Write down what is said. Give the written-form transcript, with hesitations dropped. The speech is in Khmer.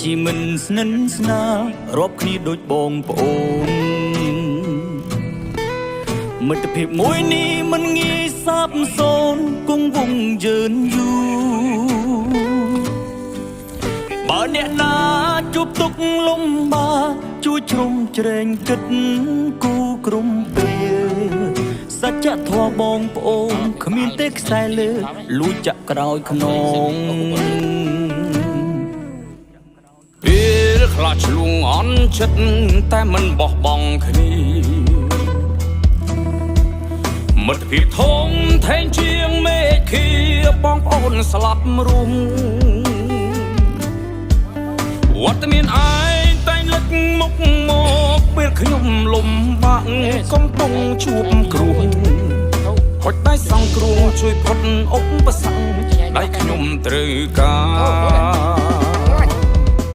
ជីមិនស្និទ្ធស្នាលរាប់គ្នាដូចបងប្អូនមិត្តភាពមួយនេះមិនងាយសាបសូន្យគង់វង្សយឺនយូរបើអ្នកណាជួបទុកលំបាកជួយជ្រោមជ្រែងគិតគូក្រុមពេលសច្ចធម៌បងប្អូនគ្មានទេខ្សែលើលួចចាក់ក្រោយខ្នងពេលខ្លាចឆ្លងអន់ចិត្តតែមិនបោះបង់គ្នាមិត្តភាពធំថែងជាងមេឃាបងប្អូនស្លាប់រួមវត្តមានឯងតែងលឹកមុខមកពេលខ្ញុំលំបាក់កំពុងជួបគ្រោះហុចដៃសង្គ្រោះជួយផុតឧបសគ្គដៃខ្ញុំត្រូវការ